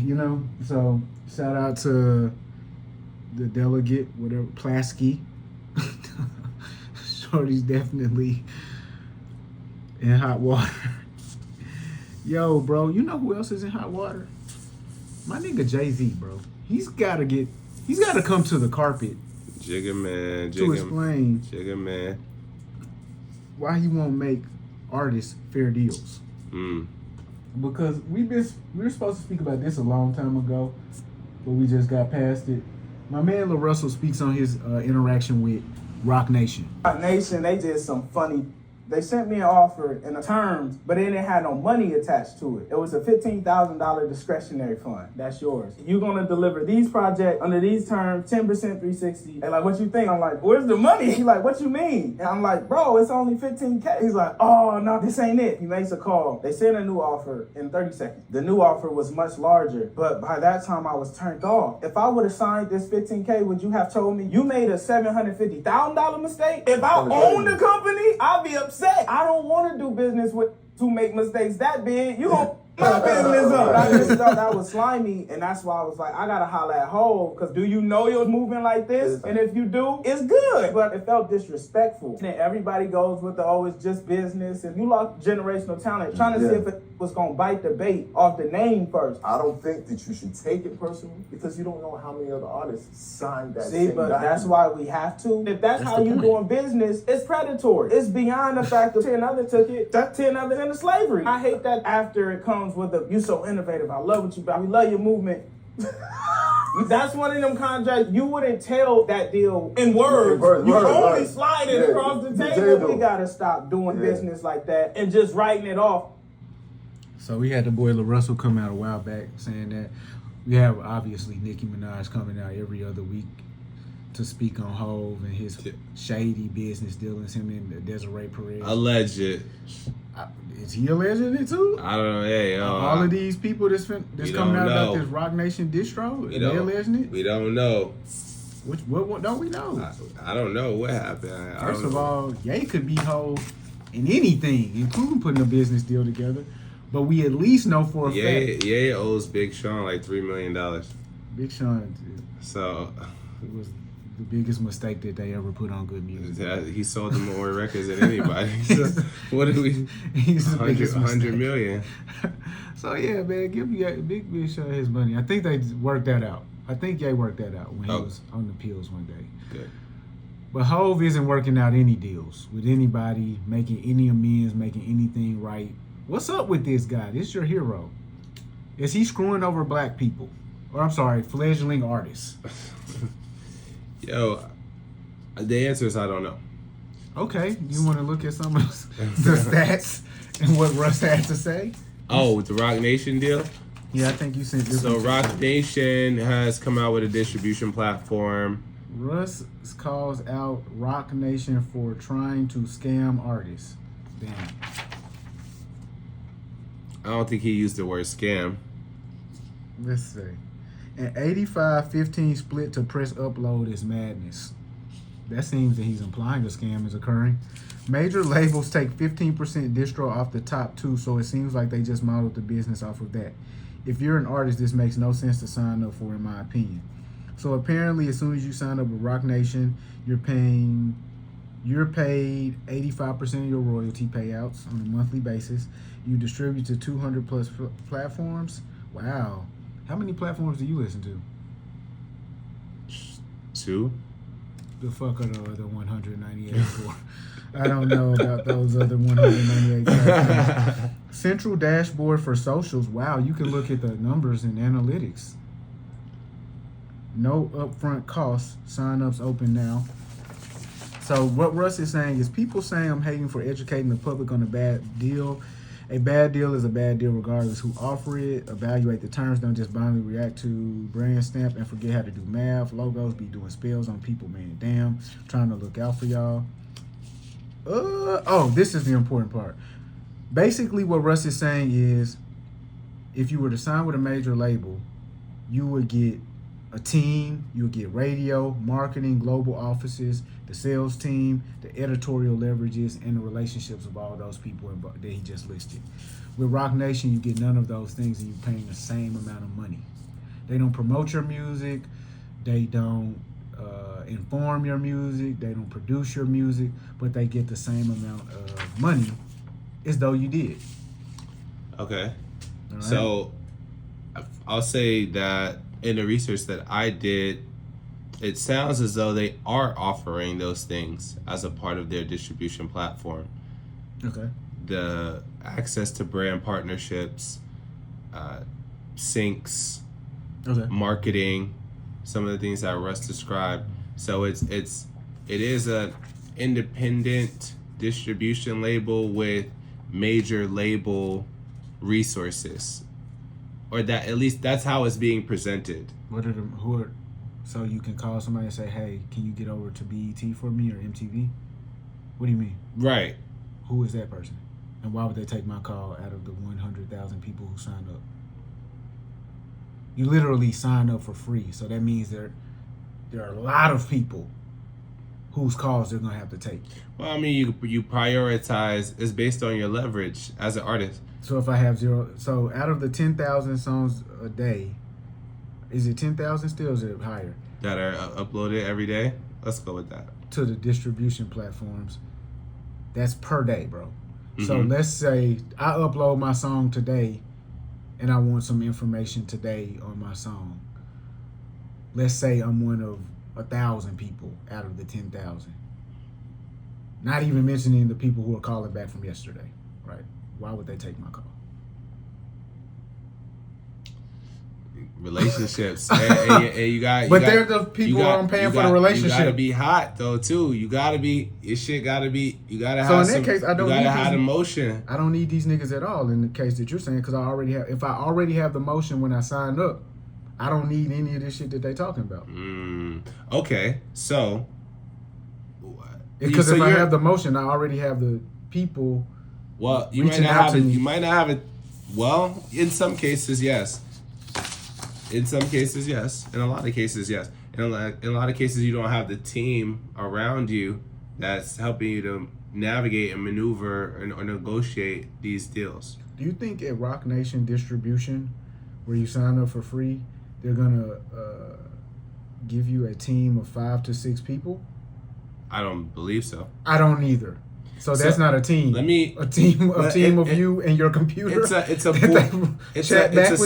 You know, so shout out to the delegate, whatever, Plasky. Shorty's definitely in hot water. Yo, bro, you know who else is in hot water? My nigga Jay-Z, bro. He's gotta come to the carpet Jigga man, to explain Jigga man. why he won't make artists fair deals. Because we were supposed to speak about this a long time ago, but we just got past it. My man LaRussell speaks on his interaction with Roc Nation. Roc Nation, they did some funny. They sent me an offer in the terms, but then it had no money attached to it. It was a $15,000 discretionary fund. That's yours. You're gonna deliver these projects under these terms, 10% 360. And like, what you think? I'm like, where's the money? He's like, what you mean? And I'm like, bro, it's only 15K. He's like, oh no, this ain't it. He makes a call. They sent a new offer in 30 seconds. The new offer was much larger, but by that time I was turned off. If I would have signed this 15K, would you have told me you made a $750,000 mistake? If I owned the company, I'd be upset. I don't want to do business with to make mistakes that big. You gonna my business up. I just thought that was slimy, and that's why I was like, I gotta holler at Hov, because do you know you're moving like this? And if you do, it's good. But it felt disrespectful. And then everybody goes with the, oh, it's just business, and you lost generational talent, trying to see if it was gonna bite the bait off the name first. I don't think that you should take it personally, because you don't know how many other artists signed that. See, but that's why we have to. If that's how you doing business, it's predatory. It's beyond the fact that 10 others took it, that 10 others into slavery. I hate that after it comes with the, you so innovative, I love what you got, we love your movement. That's one of them contracts you wouldn't tell that deal in words. You only slide it across the table. We gotta stop doing business like that and just writing it off. So we had the boy LaRussell come out a while back saying that we have obviously Nicki Minaj coming out every other week to speak on Hov and his shady business dealings, him and Desiree Perez. Alleged. Is he alleging it too? I don't know. Hey, all of these people that's coming out about this Roc Nation distro, are they alleging it? We don't know. What don't we know? I don't know what happened. First of all, Ye could be Hov in anything, including putting a business deal together. But we at least know for a fact. Ye owes Big Sean like $3 million. Big Sean. So it was the biggest mistake that they ever put on good music. He sold them more records than anybody. So what did we? He's the biggest 100 million. So yeah, man, give Big Sean his money. I think they worked that out. I think Ye worked that out when he was on the pills one day. Good. But Hov isn't working out any deals with anybody, making any amends, making anything right. What's up with this guy? This your hero. Is he screwing over black people? Or I'm sorry, fledgling artists? Yo, the answer is I don't know. Okay, you want to look at some of the stats and what Russ had to say? Oh, with the Roc Nation deal? Yeah, I think you sent this. So Roc Nation has come out with a distribution platform. Russ calls out Roc Nation for trying to scam artists. Damn. I don't think he used the word scam. Let's see. An 85-15 split to press upload is madness. That seems that he's implying a scam is occurring. Major labels take 15% distro off the top two, so it seems like they just modeled the business off of that. If you're an artist, this makes no sense to sign up for, in my opinion. So apparently, as soon as you sign up with Roc Nation, you're paid 85% of your royalty payouts on a monthly basis. You distribute to 200 plus platforms. Wow. How many platforms do you listen to? 2. The fuck are the other 198 for? I don't know about those other 198 platforms. Central dashboard for socials. Wow, you can look at the numbers and analytics. No upfront costs. Sign-ups open now. So what Russ is saying is people saying I'm hating for educating the public on a bad deal. A bad deal is a bad deal regardless who offer it. Evaluate the terms. Don't just blindly react to brand stamp and forget how to do math. Logos be doing spells on people, man. Damn. Trying to look out for y'all. This is the important part. Basically what Russ is saying is if you were to sign with a major label, you would get a team. You'll get radio, marketing, global offices, the sales team, the editorial leverages, and the relationships of all those people that he just listed. With Roc Nation, you get none of those things, and you're paying the same amount of money. They don't promote your music. They don't inform your music. They don't produce your music, but they get the same amount of money as though you did. Okay. All right? So I'll say that in the research that I did, it sounds as though they are offering those things as a part of their distribution platform. Okay. The access to brand partnerships, syncs, Okay. marketing, some of the things that Russ described. So it is an independent distribution label with major label resources, or that at least that's how it's being presented. So you can call somebody and say, "Hey, can you get over to BET for me or MTV?" What do you mean? Right. Who is that person, and why would they take my call out of the 100,000 people who signed up? You literally sign up for free, so that means there are a lot of people whose calls they're gonna have to take. Well, I mean, you prioritize. It's based on your leverage as an artist. So if I have zero, so out of the 10,000 songs a day, is it 10,000 still? Or is it higher? That are uploaded every day. Let's go with that. To the distribution platforms, that's per day, bro. So Mhm. let's say I upload my song today, and I want some information today on my song. Let's say I'm one of 1,000 people out of the 10,000. Not even mentioning the people who are calling back from yesterday, right? Why would they take my call? Relationships. and you got. But they're the people who I'm paying for the relationship. You gotta be hot though too. You gotta be. Your shit gotta be. You gotta So have. in that case, I don't You gotta need have these- emotion. I don't need these niggas at all in the case that you're saying, because I already have. If I already have the motion when I signed up, I don't need any of this shit that they talking about. Okay, so. Because so if I you're- have the motion, I already have the people. Well, you reaching might not out have to it. me. You might not have it. Well, in some cases, yes. In some cases, yes. In a lot of cases, yes. In a lot of cases, you don't have the team around you that's helping you to navigate and maneuver or negotiate these deals. Do you think at Roc Nation distribution, where you sign up for free, they're gonna give you a team of 5 to 6 people? I don't believe so. I don't either. So that's not a team. Let me a team of it- you and your computer. It's a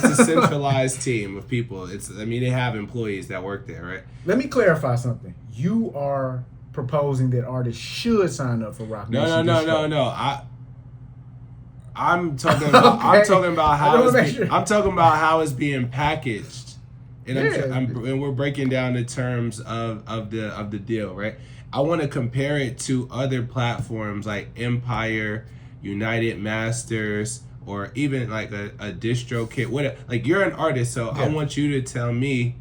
centralized team of people. They have employees that work there, right? Let me clarify something. You are proposing that artists should sign up for Roc Nation. No. I'm talking about. Okay. I'm talking about I how wanna it's make sure. I'm talking about how it's being packaged, and Yeah. and we're breaking down the terms of the deal, right? I want to compare it to other platforms like Empire, United Masters, or even like a DistroKid. What, like, you're an artist, so I Yeah. want you to tell me,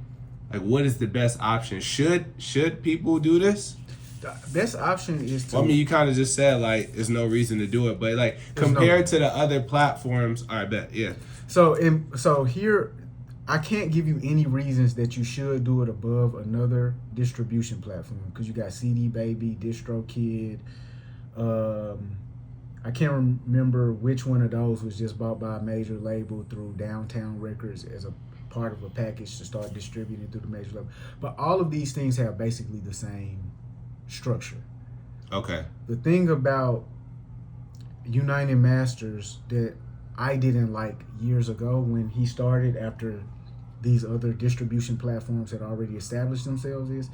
like, what is the best option? Should people do this? The best option is to. Well, I mean, you kind of just said like there's no reason to do it, but like compared to the other platforms, I bet, yeah. So here, I can't give you any reasons that you should do it above another distribution platform, because you got CD Baby, DistroKid. I can't remember which one of those was just bought by a major label through Downtown Records as a part of a package to start distributing through the major label. But all of these things have basically the same structure. Okay. The thing about United Masters that I didn't like years ago when he started, after these other distribution platforms had already established themselves, is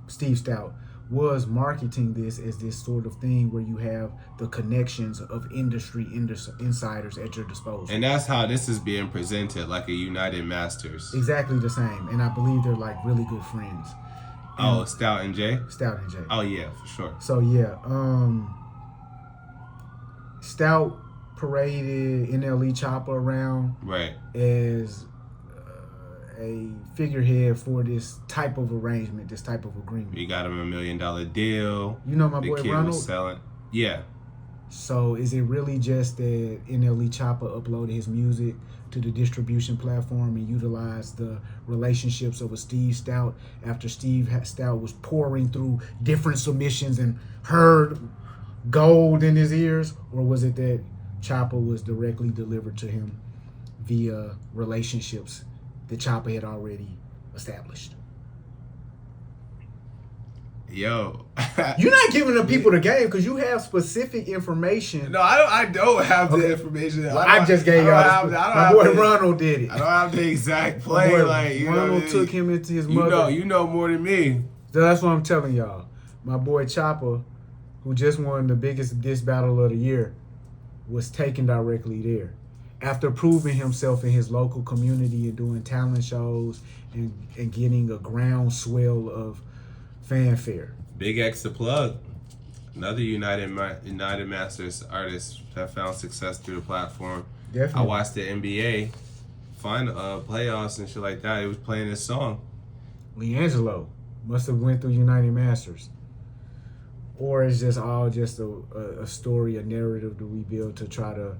Steve Stout was marketing this as this sort of thing where you have the connections of industry insiders at your disposal. And that's how this is being presented, like a United Masters. Exactly the same. And I believe they're like really good friends. Oh, Stout and Jay? Stout and Jay. Oh, yeah, for sure. So yeah, Stout paraded NLE Chopper around Right. as a figurehead for this type of arrangement, this type of agreement. You got him $1 million deal. You know my The boy kid Ronald? was selling. Yeah. So is it really just that NLE Chopper uploaded his music to the distribution platform and utilized the relationships of a Steve Stout after Steve Stout was pouring through different submissions and heard gold in his ears? Or was it that Chopper was directly delivered to him via relationships that Chopper had already established? Yo, You're not giving the people the game because you have specific information. no, I don't have the information. I just gave y'all. My boy Ronald did it. I don't have the exact My play. boy Like, you know what I Ronald mean? took him into his You mother. know more than me. So that's what I'm telling y'all. My boy Chopper, who just won the biggest diss battle of the year, was taken directly there. After proving himself in his local community and doing talent shows and getting a groundswell of fanfare. Big X the plug. Another United Masters artist that found success through the platform. Definitely. I watched the NBA playoffs and shit like that. He was playing this song. Leangelo must have went through United Masters. Or it's just all just a story, a narrative that we build to try to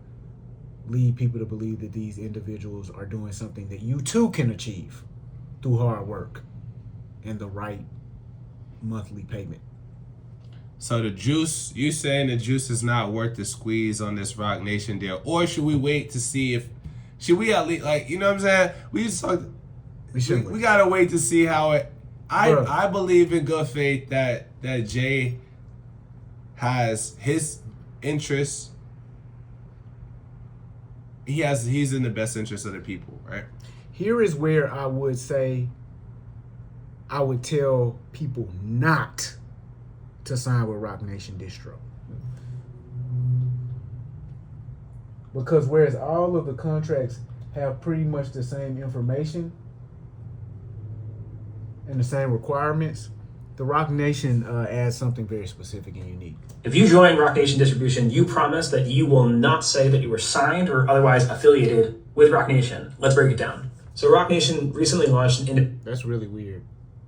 lead people to believe that these individuals are doing something that you too can achieve through hard work and the right monthly payment. So the juice, you saying the juice is not worth the squeeze on this Roc Nation deal? Or should we wait to see if, should we at least, like, you know what I'm saying? We just talk, we gotta wait to see how it, I believe in good faith that Jay has his interests. He's in the best interest of the people, right? Here is where I would say I would tell people not to sign with Roc Nation Distro. Because whereas all of the contracts have pretty much the same information and the same requirements, the Roc Nation adds something very specific and unique. If you join Roc Nation Distribution, you promise that you will not say that you were signed or otherwise affiliated with Roc Nation. Let's break it down. So Roc Nation recently launched an That's really weird.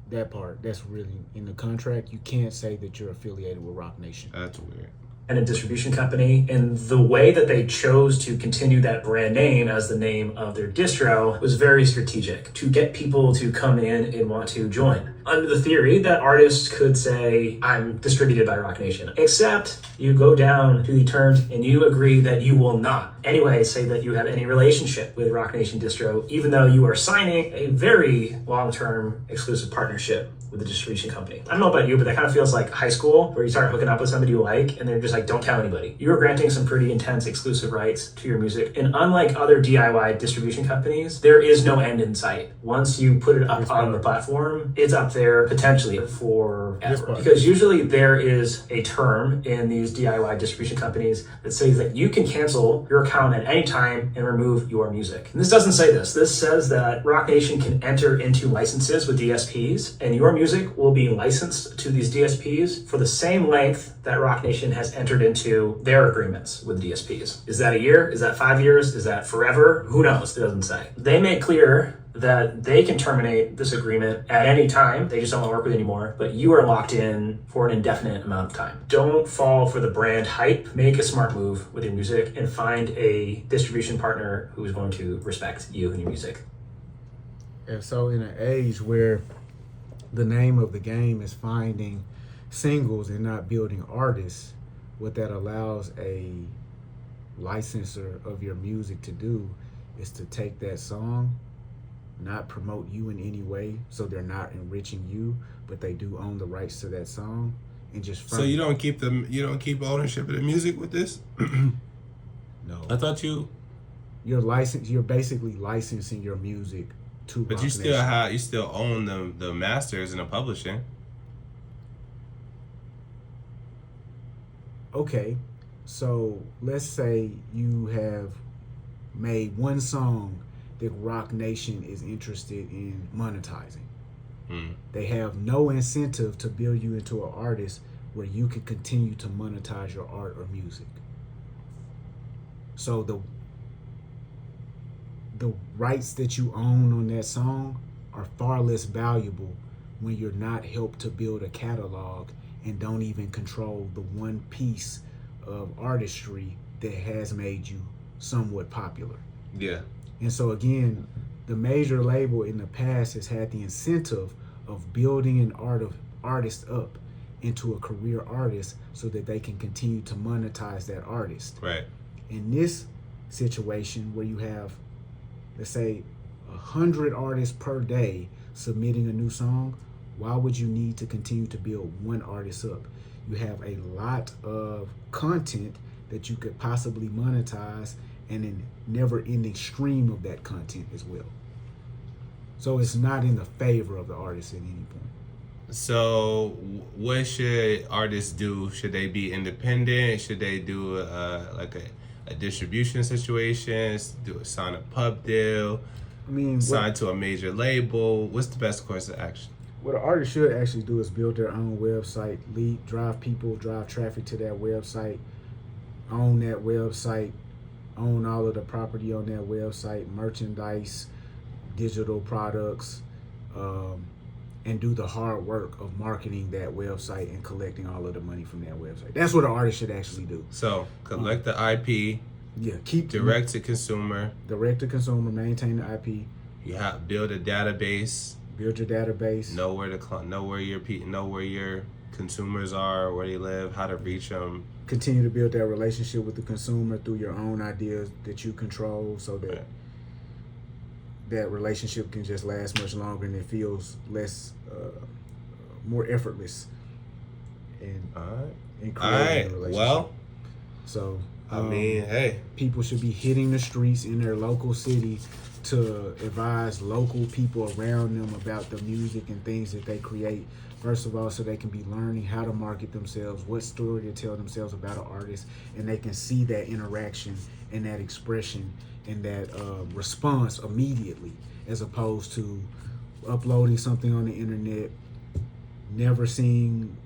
That part, that's really, in the contract, you can't say that you're affiliated with Roc Nation. That's weird. and a distribution company. And the way that they chose to continue that brand name as the name of their distro was very strategic to get people to come in and want to join. Under the theory that artists could say, I'm distributed by Roc Nation, except you go down to the terms and you agree that you will not anyway say that you have any relationship with Roc Nation distro, even though you are signing a very long-term exclusive partnership with the distribution company. I don't know about you, but that kind of feels like high school where you start hooking up with somebody you like and they're just like, don't tell anybody. You are granting some pretty intense exclusive rights to your music. And unlike other DIY distribution companies, there is no end in sight. Once you put it up on the platform, it's up there potentially forever. Because usually there is a term in these DIY distribution companies that says that you can cancel your account at any time and remove your music. And this doesn't say this. This says that Roc Nation can enter into licenses with DSPs and your music will be licensed to these DSPs for the same length that Roc Nation has entered into their agreements with DSPs. Is that a year? Is that 5 years? Is that forever? Who knows? It doesn't say. They make clear that they can terminate this agreement at any time. They just don't want to work with you anymore, but you are locked in for an indefinite amount of time. Don't fall for the brand hype. Make a smart move with your music and find a distribution partner who is going to respect you and your music. And so in an age where the name of the game is finding singles and not building artists, what that allows a licenser of your music to do is to take that song, not promote you in any way, so they're not enriching you, but they do own the rights to that song, and just So you don't keep ownership of the music with this? No. I thought you. You're basically licensing your music to. But Roc you still Nation. you still own the masters and the publishing. Okay, so let's say you have made one song that Roc Nation is interested in monetizing. They have no incentive to build you into an artist where you can continue to monetize your art or music. So the rights that you own on that song are far less valuable when you're not helped to build a catalog and don't even control the one piece of artistry that has made you somewhat popular. Yeah. And so again, the major label in the past has had the incentive of building an artist up into a career artist so that they can continue to monetize that artist. Right. In this situation where you have, let's say, 100 artists per day submitting a new song, why would you need to continue to build one artist up? You have a lot of content that you could possibly monetize and a never-ending stream of that content as well. So it's not in the favor of the artist at any point. So what should artists do? Should they be independent? Should they do like a distribution situation? Sign a pub deal? I mean, sign to a major label? What's the best course of action? What an artist should actually do is build their own website, drive traffic to that website, own that website, own all of the property on that website, merchandise, digital products, and do the hard work of marketing that website and collecting all of the money from that website. That's what an artist should actually do. So collect the IP. Yeah, keep direct to consumer, maintain the IP. You have build a database. Build your database. Know where your consumers are, where they live, how to reach them. Continue to build that relationship with the consumer through your own ideas that you control, so that that relationship can just last much longer and it feels less, more effortless. And creating a relationship. Well, so I mean, hey, people should be hitting the streets in their local city to advise local people around them about the music and things that they create. First of all, so they can be learning how to market themselves, what story to tell themselves about an artist, and they can see that interaction and that expression and that response immediately, as opposed to uploading something on the internet, never seeing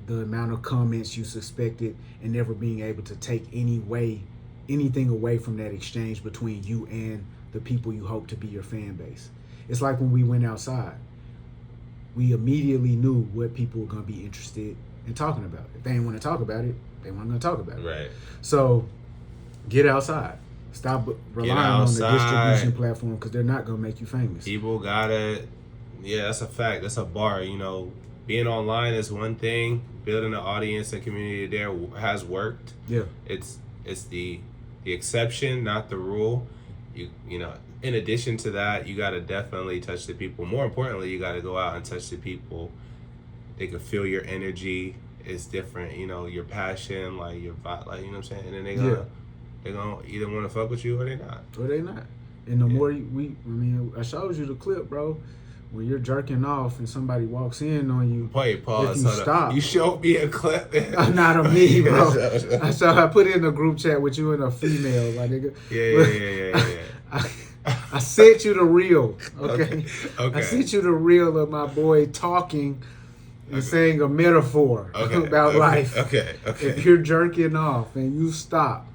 the amount of comments you suspected, and never being able to take anything away from that exchange between you and the people you hope to be your fan base. It's like when we went outside. We immediately knew what people were going to be interested in talking about. If they didn't want to talk about it, they weren't going to talk about it. Right. So get outside. Stop relying on the distribution platform, because they're not going to make you famous. People gotta, that's a fact. That's a bar. Being online is one thing. Building an audience and community there has worked. Yeah. It's the exception, not the rule. In addition to that, you got to definitely touch the people. More importantly, you got to go out and touch the people. They can feel your energy. It's different, your passion, like your vibe, like, you know what I'm saying? And then they're gonna either want to fuck with you or they not. And the more I showed you the clip, bro. When you're jerking off and somebody walks in on you, wait, pause. if you stop. You showed me a clip. Not of me, bro. I put it in a group chat with you and a female, my nigga. Yeah. I sent you the reel, okay? Okay. I sent you the reel of my boy talking and saying a metaphor about life. Okay. If you're jerking off and you stop,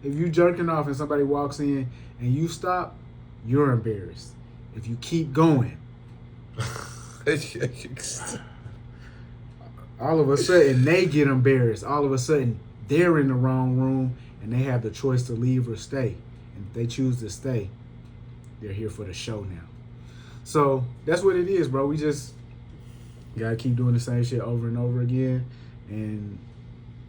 if you're jerking off and somebody walks in and you stop, you're embarrassed. If you keep going, all of a sudden they get embarrassed. All of a sudden they're in the wrong room and they have the choice to leave or stay. And if they choose to stay, they're here for the show now. So that's what it is, bro. We just gotta keep doing the same shit over and over again. And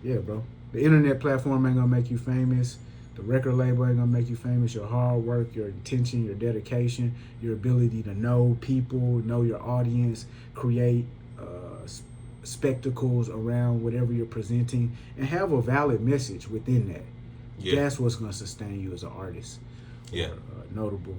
yeah, bro, the internet platform ain't gonna make you famous. The record label ain't gonna make you famous. Your hard work, your attention, your dedication, your ability to know people, know your audience, create spectacles around whatever you're presenting, and have a valid message within that. That's what's gonna sustain you as an artist. Yeah. Notable